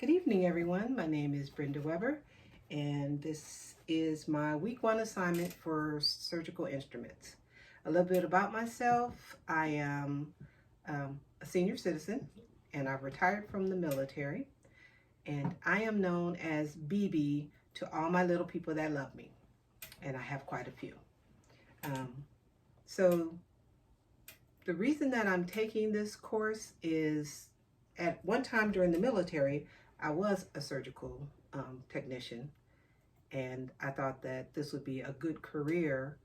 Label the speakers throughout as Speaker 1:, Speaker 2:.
Speaker 1: Good evening, everyone. My name is Brenda Weber, and this is my week one assignment for surgical instruments. A little bit about myself. I am a senior citizen, and I've retired from the military, and I am known as BB to all my little people that love me, and I have quite a few. So the reason that I'm taking this course is at one time during the military, I was a surgical technician, and I thought that this would be a good career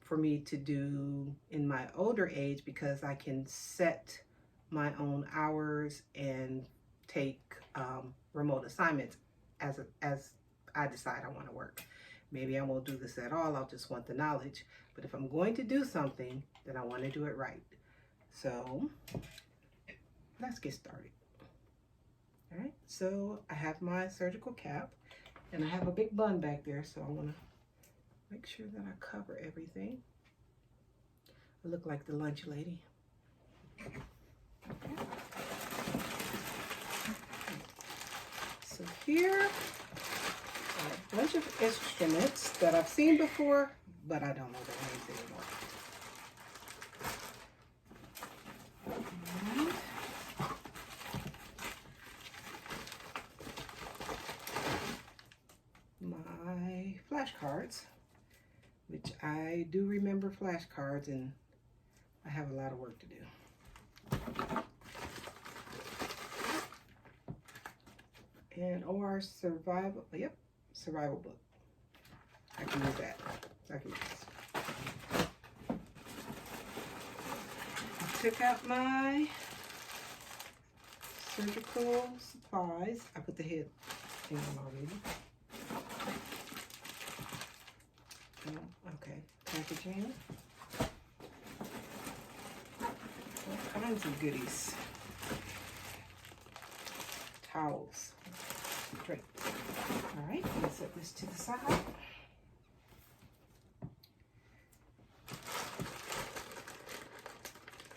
Speaker 1: for me to do in my older age because I can set my own hours and take remote assignments as I decide I want to work. Maybe I won't do this at all, I'll just want the knowledge. But if I'm going to do something, then I want to do it right. So let's get started. All right, so I have my surgical cap and I have a big bun back there, so I want to make sure that I cover everything. I look like the lunch lady. Okay. So here are a bunch of instruments that I've seen before, but I don't know their names anymore. My flashcards, which I do remember flashcards, and I have a lot of work to do. And OR survival, yep, survival book. I can use that. I can use this. I took out my surgical supplies. I put the head thing on already. Okay, packaging. All kinds of goodies. Towels. Great. All right, let's set this to the side.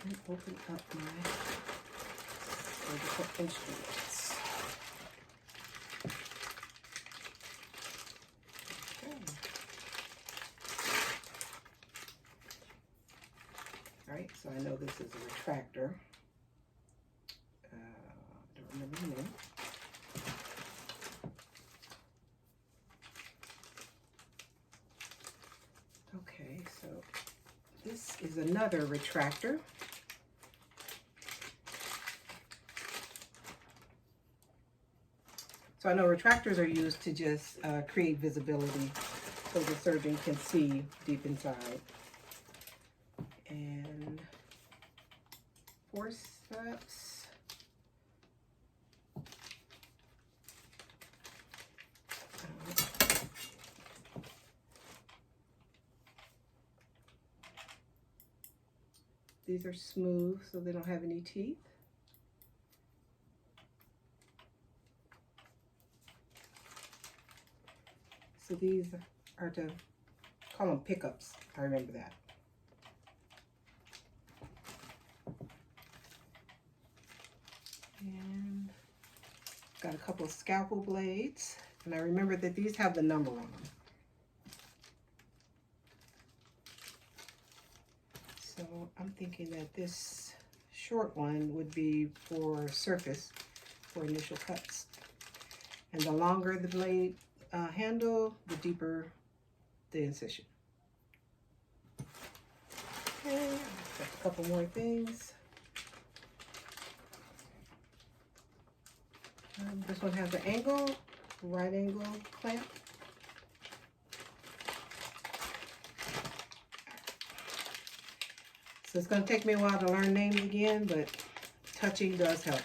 Speaker 1: And open up my surgical instruments. Okay. All right, so I know this is a retractor. Don't remember the name. Okay, so this is another retractor. So I know retractors are used to just create visibility so the surgeon can see deep inside. And forceps. These are smooth, so they don't have any teeth. So these are to call them pickups. I remember that. And got a couple of scalpel blades. And I remember that these have the number on them. So I'm thinking that this short one would be for surface, for initial cuts. And the longer the blade handle, the deeper the incision. Okay, got a couple more things. This one has an angle, right angle clamp. So it's going to take me a while to learn names again, but touching does help.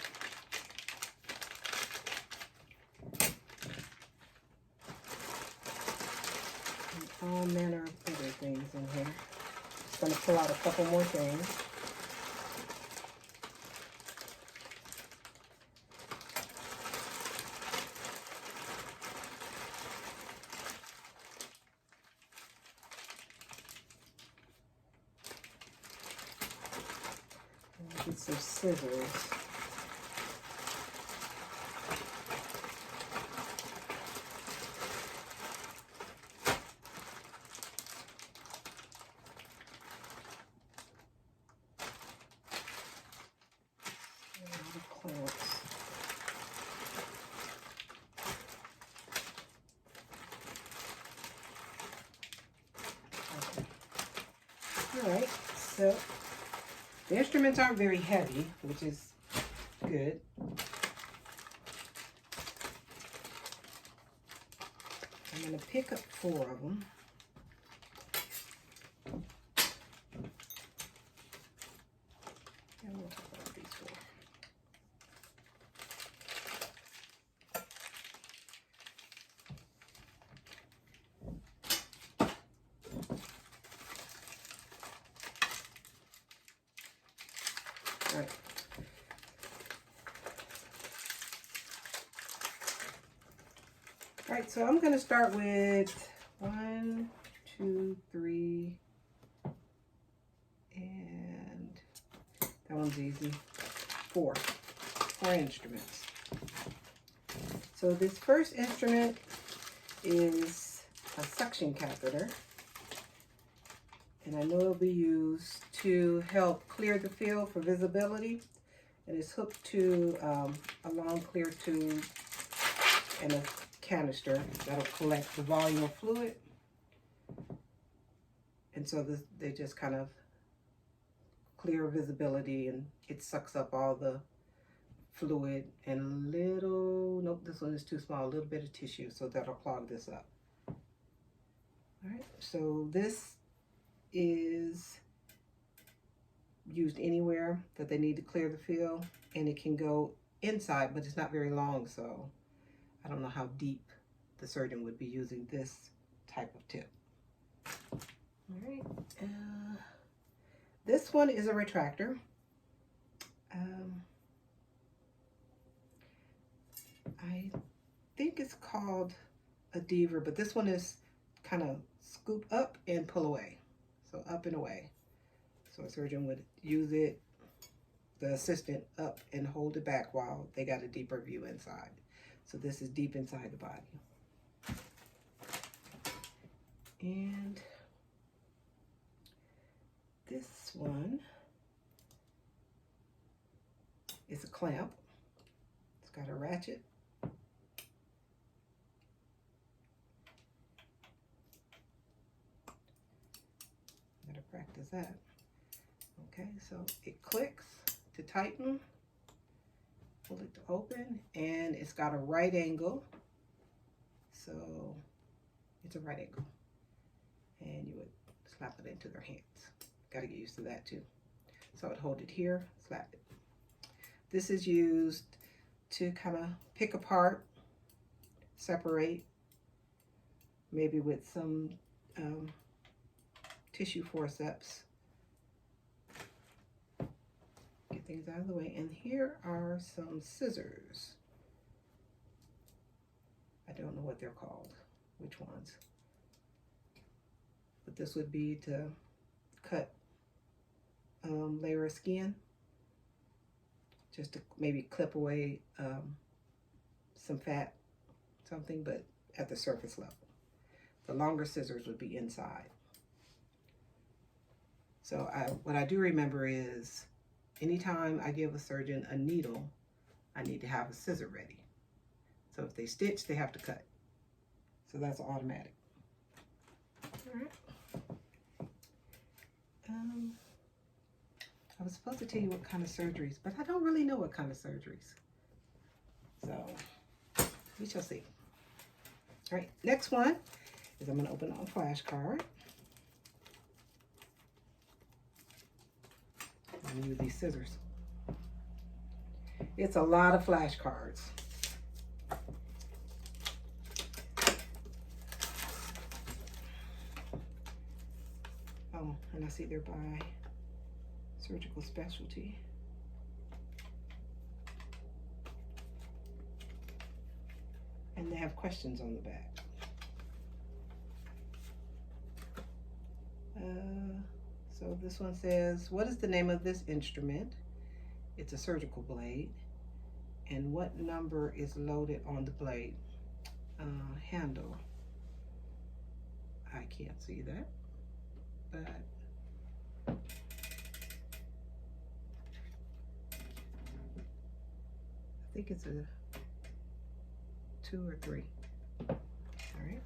Speaker 1: And all manner of other things in here. Just going to pull out a couple more things. Get some scissors. So the instruments aren't very heavy, which is good. I'm going to pick up 4 of them. And we'll talk about these 4. All right. All right, so I'm going to start with 1, 2, 3, and that one's easy. 4 instruments. So this first instrument is a suction catheter, and I know it'll be used to help clear the field for visibility, and it's hooked to a long clear tube and a canister that'll collect the volume of fluid. And so they just kind of clear visibility, and it sucks up all the fluid and a little, nope, this one is too small, a little bit of tissue, so that'll clog this up. All right, so this is used anywhere that they need to clear the field, and it can go inside, but it's not very long, so I don't know how deep the surgeon would be using this type of tip. All right, this one is a retractor. I think it's called a Deaver, but this one is kind of scoop up and pull away. So up and away. So a surgeon would use it, the assistant, up and hold it back while they got a deeper view inside. So this is deep inside the body. And this one is a clamp. It's got a ratchet. Gotta practice that. Okay, so it clicks to tighten, pull it to open, and it's got a right angle. So it's a right angle. And you would slap it into their hands. Gotta get used to that too. So I'd hold it here, slap it. This is used to kind of pick apart, separate, maybe with some tissue forceps. Get things out of the way. And here are some scissors. I don't know what they're called, which ones. But this would be to cut layer of skin, just to maybe clip away some fat, something, but at the surface level. The longer scissors would be inside. So what I do remember is anytime I give a surgeon a needle, I need to have a scissor ready. So if they stitch, they have to cut. So that's automatic. All right. I was supposed to tell you what kind of surgeries, but I don't really know what kind of surgeries. So we shall see. All right, next one is I'm going to open up a flashcard. I'm going to use these scissors. It's a lot of flashcards. Oh, and I see they're by surgical specialty. And they have questions on the back. So this one says, what is the name of this instrument? It's a surgical blade. And what number is loaded on the blade handle? I can't see that, but I think it's a 2 or 3. All right.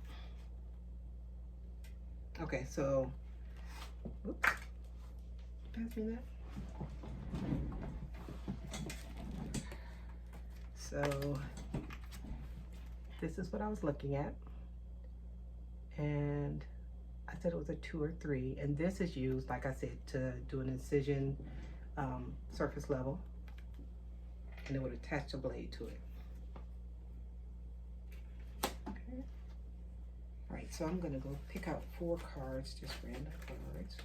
Speaker 1: Okay, so oops, Pass me that. So this is what I was looking at, and I said it was a 2 or 3, and this is used, like I said, to do an incision surface level, and it would attach a blade to it. Okay. All right, so I'm gonna go pick out 4 cards, just random cards.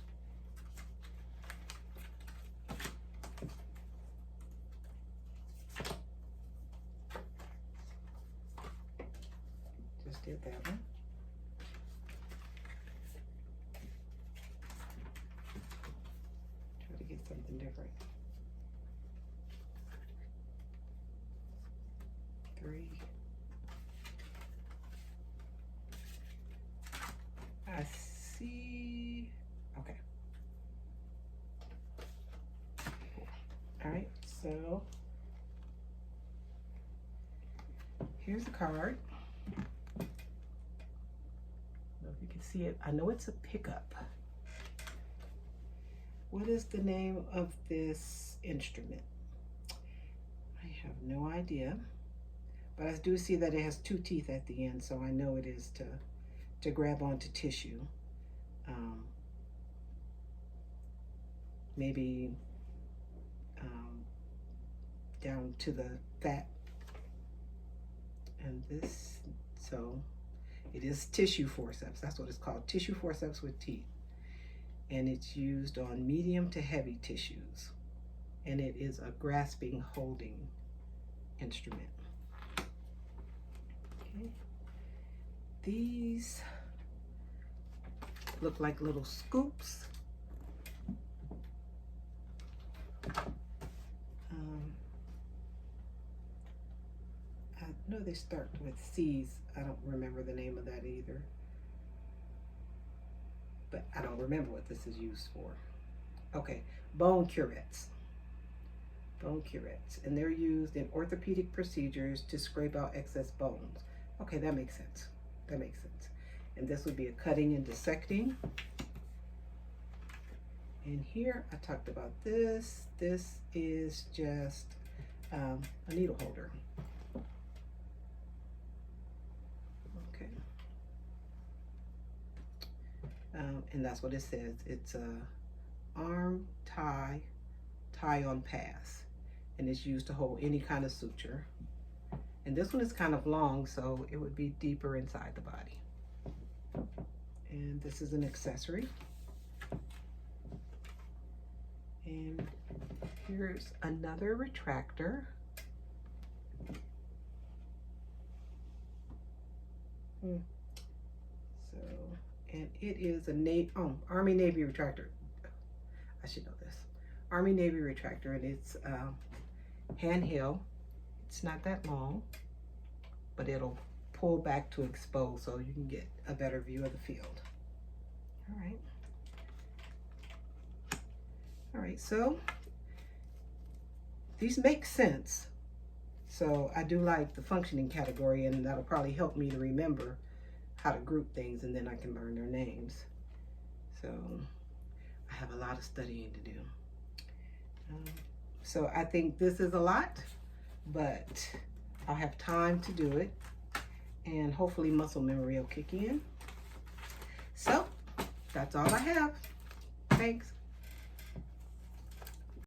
Speaker 1: Just did that one. Try to get something different. 3. I see. Okay. All right, so here's the card. I don't know if you can see it. I know it's a pickup. What is the name of this instrument? I have no idea, but I do see that it has 2 teeth at the end, so I know it is to grab onto tissue. Maybe down to the fat. And this, so it is tissue forceps. That's what it's called, tissue forceps with teeth. And it's used on medium to heavy tissues. And it is a grasping, holding instrument. Okay. These look like little scoops. I know they start with C's. I don't remember the name of that either. But I don't remember what this is used for. Okay, bone curettes. Bone curettes. And they're used in orthopedic procedures to scrape out excess bones. Okay, that makes sense. That makes sense. And this would be a cutting and dissecting. And here I talked about this. This is just a needle holder. Okay. And that's what it says. It's a arm tie on pass. And it's used to hold any kind of suture. And this one is kind of long, so it would be deeper inside the body. And this is an accessory. And here's another retractor. So, and it is a Army Navy retractor. I should know this. Army Navy retractor, and it's handheld. It's not that long, but it'll pull back to expose so you can get a better view of the field. All right. All right, so these make sense. So I do like the functioning category, and that'll probably help me to remember how to group things, and then I can learn their names. So I have a lot of studying to do. So I think this is a lot, but I'll have time to do it, and hopefully muscle memory will kick in. So that's all I have. Thanks.